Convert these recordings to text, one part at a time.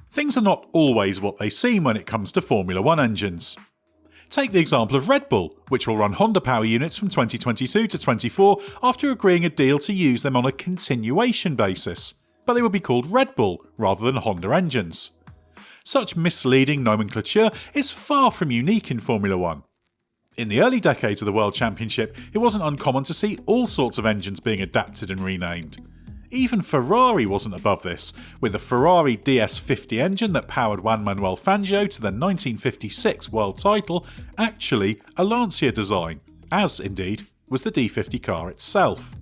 Things are not always what they seem when it comes to Formula 1 engines. Take the example of Red Bull, which will run Honda power units from 2022 to 24 after agreeing a deal to use them on a continuation basis, but they would be called Red Bull rather than Honda engines. Such misleading nomenclature is far from unique in Formula 1. In the early decades of the World Championship, it wasn't uncommon to see all sorts of engines being adapted and renamed. Even Ferrari wasn't above this, with the Ferrari DS50 engine that powered Juan Manuel Fangio to the 1956 world title actually a Lancia design, as, indeed, was the D50 car itself.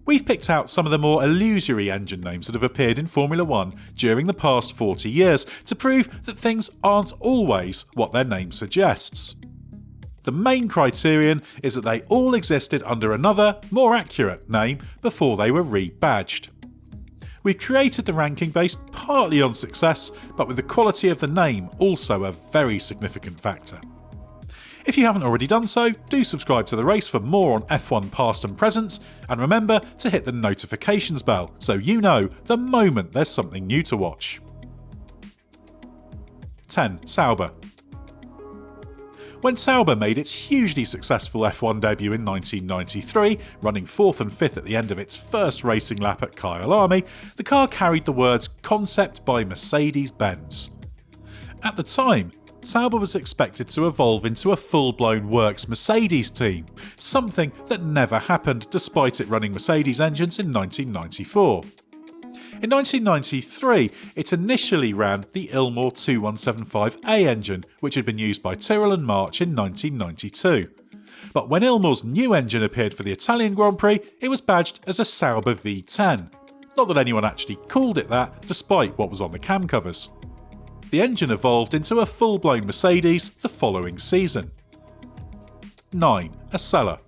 We've picked out some of the more illusory engine names that have appeared in Formula 1 during the past 40 years to prove that things aren't always what their name suggests. The main criterion is that they all existed under another, more accurate name before they were rebadged. We've created the ranking based partly on success, but with the quality of the name also a very significant factor. If you haven't already done so, do subscribe to the race for more on F1 past and present, and remember to hit the notifications bell so you know the moment there's something new to watch. 10. Sauber. When Sauber made its hugely successful F1 debut in 1993, running 4th and 5th at the end of its first racing lap at Kyalami, the car carried the words "Concept by Mercedes-Benz." At the time, Sauber was expected to evolve into a full-blown works Mercedes team, something that never happened despite it running Mercedes engines in 1994. In 1993, it initially ran the Ilmor 2175A engine, which had been used by Tyrrell and March in 1992. But when Ilmor's new engine appeared for the Italian Grand Prix, it was badged as a Sauber V10. Not that anyone actually called it that, despite what was on the cam covers. The engine evolved into a full-blown Mercedes the following season. 9. Acela.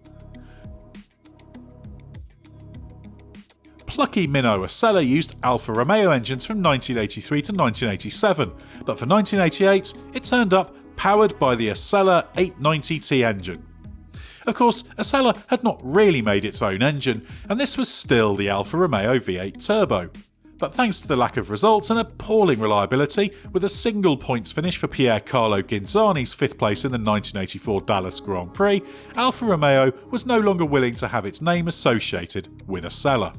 Plucky minnow Acela used Alfa Romeo engines from 1983 to 1987, but for 1988 it turned up powered by the Acela 890T engine. Of course, Acela had not really made its own engine, and this was still the Alfa Romeo V8 Turbo. But thanks to the lack of results and appalling reliability, with a single points finish for Pier Carlo Ghinzani's 5th place in the 1984 Dallas Grand Prix, Alfa Romeo was no longer willing to have its name associated with Acela.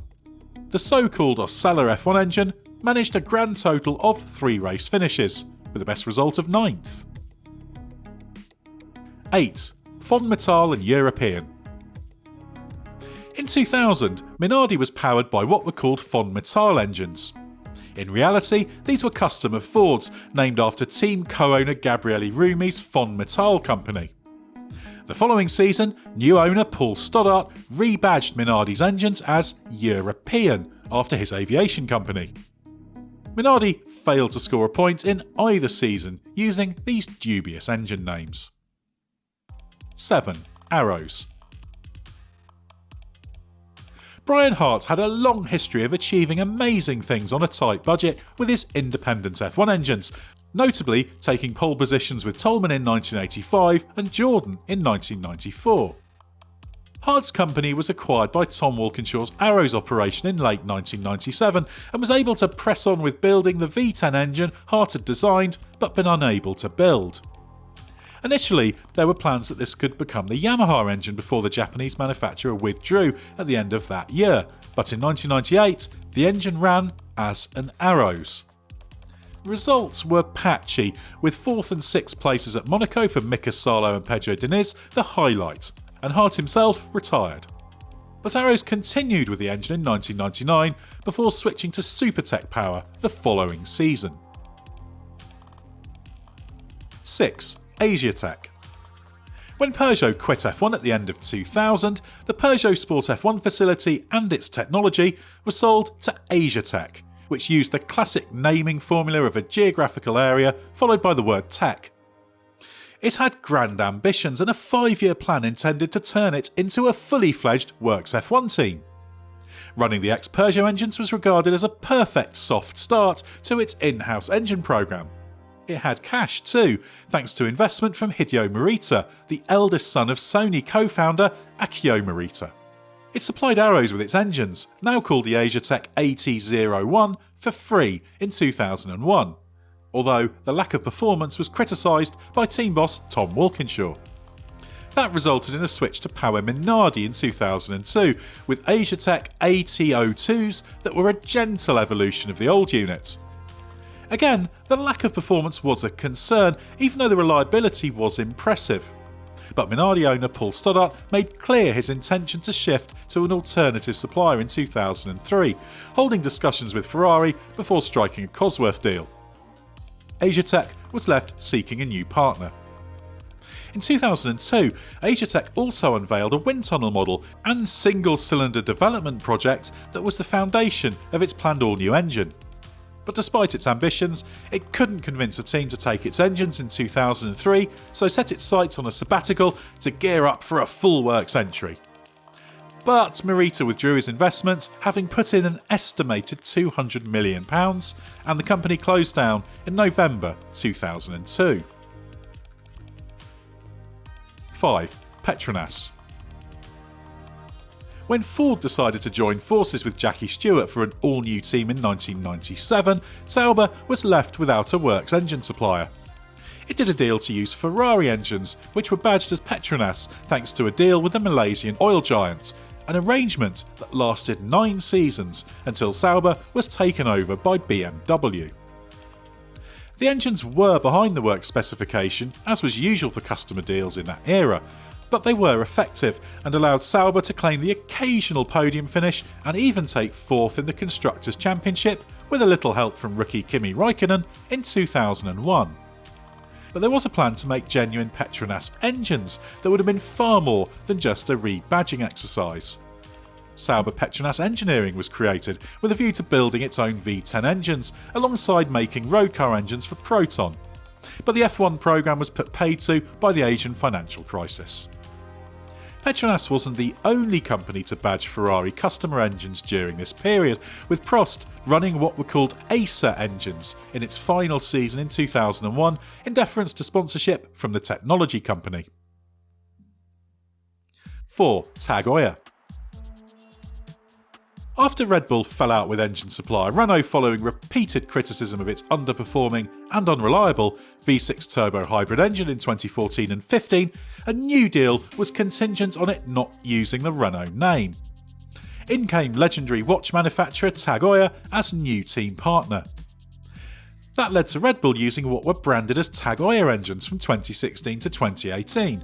The so-called Acela F1 engine managed a grand total of 3 race finishes, with the best result of 9th. 8. Fonmetal and European. In 2000, Minardi was powered by what were called Fonmetal engines. In reality, these were custom of Ford's, named after team co-owner Gabriele Rumi's Fonmetal company. The following season, new owner Paul Stoddart rebadged Minardi's engines as European after his aviation company. Minardi failed to score a point in either season using these dubious engine names. 7. Arrows. Brian Hart had a long history of achieving amazing things on a tight budget with his independent F1 engines, notably taking pole positions with Tolman in 1985 and Jordan in 1994. Hart's company was acquired by Tom Walkinshaw's Arrows operation in late 1997 and was able to press on with building the V10 engine Hart had designed but been unable to build. Initially, there were plans that this could become the Yamaha engine before the Japanese manufacturer withdrew at the end of that year, but in 1998, the engine ran as an Arrows. Results were patchy, with 4th and 6th places at Monaco for Mika Salo and Pedro Diniz the highlight, and Hart himself retired. But Arrows continued with the engine in 1999 before switching to Supertech power the following season. 6. Asiatech. When Peugeot quit F1 at the end of 2000, the Peugeot Sport F1 facility and its technology were sold to Asiatech, which used the classic naming formula of a geographical area followed by the word tech. It had grand ambitions and a 5-year plan intended to turn it into a fully fledged works F1 team. Running the ex-Peugeot engines was regarded as a perfect soft start to its in-house engine programme. It had cash too, thanks to investment from Hideo Morita, the eldest son of Sony co-founder Akio Morita. It supplied Arrows with its engines, now called the Asiatech AT01, for free in 2001, although the lack of performance was criticised by team boss Tom Walkinshaw. That resulted in a switch to Power Minardi in 2002 with Asiatech AT02s that were a gentle evolution of the old units. Again, the lack of performance was a concern, even though the reliability was impressive. But Minardi owner Paul Stoddart made clear his intention to shift to an alternative supplier in 2003, holding discussions with Ferrari before striking a Cosworth deal. Asiatech was left seeking a new partner. In 2002, Asiatech also unveiled a wind tunnel model and single-cylinder development project that was the foundation of its planned all-new engine. But despite its ambitions, it couldn't convince a team to take its engines in 2003, so set its sights on a sabbatical to gear up for a full works entry. But Morita withdrew his investment, having put in an estimated £200 million, and the company closed down in November 2002. 5. Petronas. When Ford decided to join forces with Jackie Stewart for an all-new team in 1997, Sauber was left without a works engine supplier. It did a deal to use Ferrari engines, which were badged as Petronas thanks to a deal with the Malaysian oil giant, an arrangement that lasted 9 seasons until Sauber was taken over by BMW. The engines were behind the works specification, as was usual for customer deals in that era, but they were effective and allowed Sauber to claim the occasional podium finish and even take 4th in the Constructors' Championship with a little help from rookie Kimi Räikkönen in 2001. But there was a plan to make genuine Petronas engines that would have been far more than just a rebadging exercise. Sauber Petronas Engineering was created with a view to building its own V10 engines alongside making road car engines for Proton. But the F1 programme was put paid to by the Asian financial crisis. Petronas wasn't the only company to badge Ferrari customer engines during this period, with Prost running what were called Acer engines in its final season in 2001 in deference to sponsorship from the technology company. 4. Tagoya. After Red Bull fell out with engine supplier Renault following repeated criticism of its underperforming and unreliable V6 turbo hybrid engine in 2014 and 15, a new deal was contingent on it not using the Renault name. In came legendary watch manufacturer Tagoya as new team partner. That led to Red Bull using what were branded as Tagoya engines from 2016 to 2018.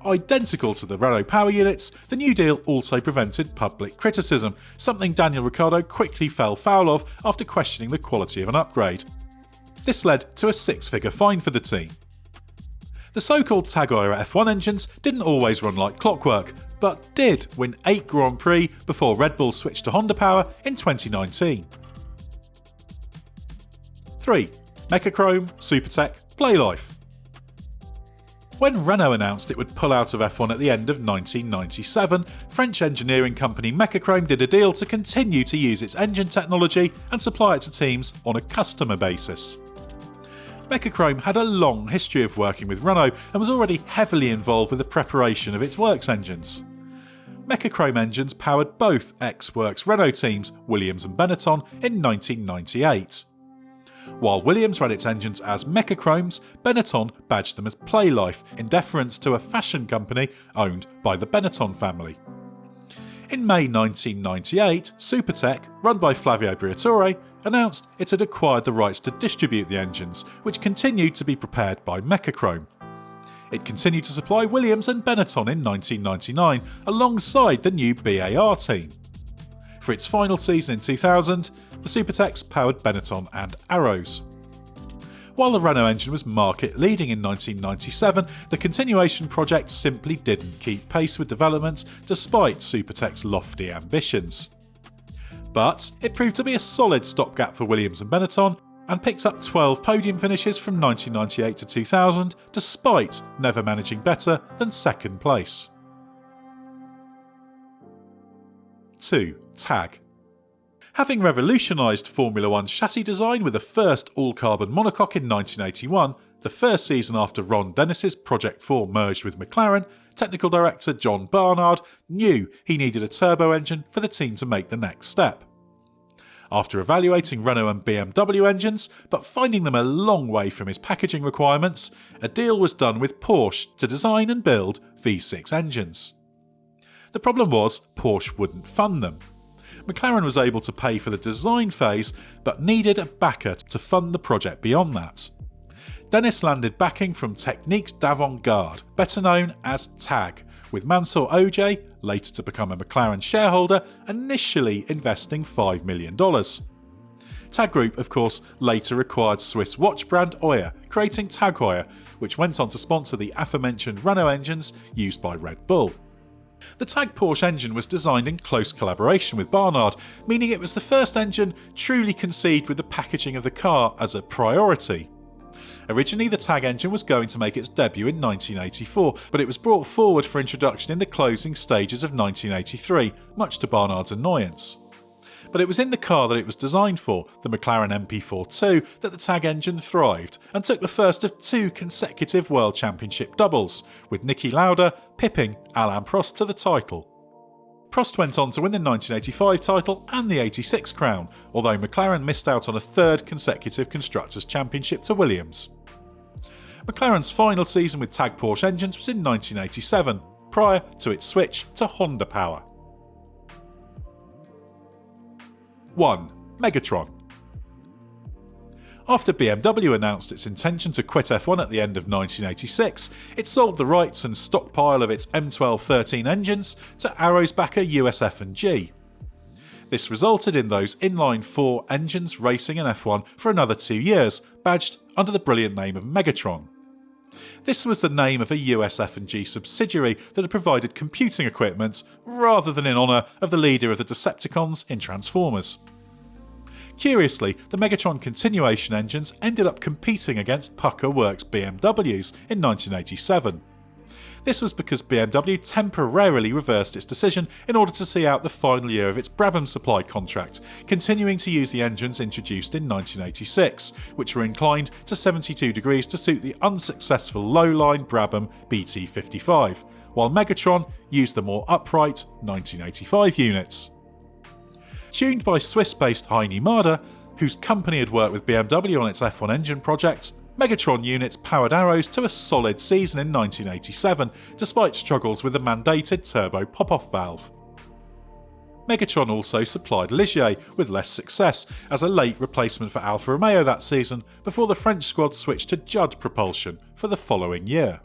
Identical to the Renault power units, the new deal also prevented public criticism, something Daniel Ricciardo quickly fell foul of after questioning the quality of an upgrade. This led to a 6-figure fine for the team. The so-called Tagoya F1 engines didn't always run like clockwork, but did win 8 Grand Prix before Red Bull switched to Honda power in 2019. 3. Megatron, Supertech, Playlife. When Renault announced it would pull out of F1 at the end of 1997, French engineering company Megatron did a deal to continue to use its engine technology and supply it to teams on a customer basis. Megatron had a long history of working with Renault and was already heavily involved with the preparation of its works engines. Megatron engines powered both ex-works Renault teams, Williams and Benetton, in 1998. While Williams ran its engines as Mechachromes, Benetton badged them as Playlife in deference to a fashion company owned by the Benetton family. In May 1998, Supertech, run by Flavio Briatore, announced it had acquired the rights to distribute the engines, which continued to be prepared by Mechachrome. It continued to supply Williams and Benetton in 1999 alongside the new BAR team. For its final season in 2000, the Supertechs powered Benetton and Arrows. While the Renault engine was market leading in 1997, the continuation project simply didn't keep pace with development despite Supertech's lofty ambitions. But it proved to be a solid stopgap for Williams and Benetton and picked up 12 podium finishes from 1998 to 2000 despite never managing better than second place. 2. Tag. Having revolutionised Formula 1 chassis design with the first all-carbon monocoque in 1981, the first season after Ron Dennis's Project 4 merged with McLaren, technical director John Barnard knew he needed a turbo engine for the team to make the next step. After evaluating Renault and BMW engines, but finding them a long way from his packaging requirements, a deal was done with Porsche to design and build V6 engines. The problem was Porsche wouldn't fund them. McLaren was able to pay for the design phase, but needed a backer to fund the project beyond that. Dennis landed backing from Techniques d'Avant-Garde, better known as TAG, with Mansour Ojeh, later to become a McLaren shareholder, initially investing $5 million. TAG Group, of course, later acquired Swiss watch brand Oya, creating Tagoya, which went on to sponsor the aforementioned Renault engines used by Red Bull. The TAG Porsche engine was designed in close collaboration with Barnard, meaning it was the first engine truly conceived with the packaging of the car as a priority. Originally, the TAG engine was going to make its debut in 1984, but it was brought forward for introduction in the closing stages of 1983, much to Barnard's annoyance. But it was in the car that it was designed for, the McLaren MP42, that the TAG engine thrived, and took the first of 2 consecutive World Championship doubles, with Niki Lauda pipping Alain Prost to the title. Prost went on to win the 1985 title and the 86 crown, although McLaren missed out on a 3rd consecutive Constructors' Championship to Williams. McLaren's final season with TAG Porsche engines was in 1987, prior to its switch to Honda power. 1. Megatron. After BMW announced its intention to quit F1 at the end of 1986, it sold the rights and stockpile of its M12-13 engines to Arrow's backer USF&G. This resulted in those inline-4 engines racing in F1 for another 2 years, badged under the brilliant name of Megatron. This was the name of a USF&G subsidiary that had provided computing equipment, rather than in honour of the leader of the Decepticons in Transformers. Curiously, the Megatron continuation engines ended up competing against Pucker Works BMWs in 1987. This was because BMW temporarily reversed its decision in order to see out the final year of its Brabham supply contract, continuing to use the engines introduced in 1986, which were inclined to 72 degrees to suit the unsuccessful low-line Brabham BT55, while Megatron used the more upright 1985 units. Tuned by Swiss-based Heini Marder, whose company had worked with BMW on its F1 engine project, Megatron units powered Arrows to a solid season in 1987, despite struggles with the mandated turbo pop-off valve. Megatron also supplied Ligier with less success as a late replacement for Alfa Romeo that season, before the French squad switched to Judd propulsion for the following year.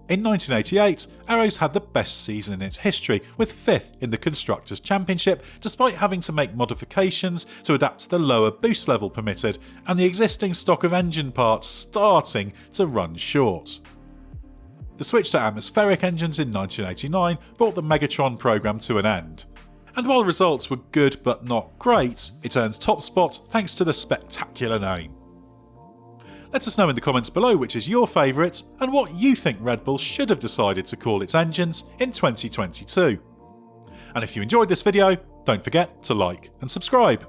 In 1988, Arrows had the best season in its history, with 5th in the Constructors' Championship, despite having to make modifications to adapt to the lower boost level permitted and the existing stock of engine parts starting to run short. The switch to atmospheric engines in 1989 brought the Megatron programme to an end. And while results were good but not great, it earns top spot thanks to the spectacular name. Let us know in the comments below which is your favourite and what you think Red Bull should have decided to call its engines in 2022. And if you enjoyed this video, don't forget to like and subscribe.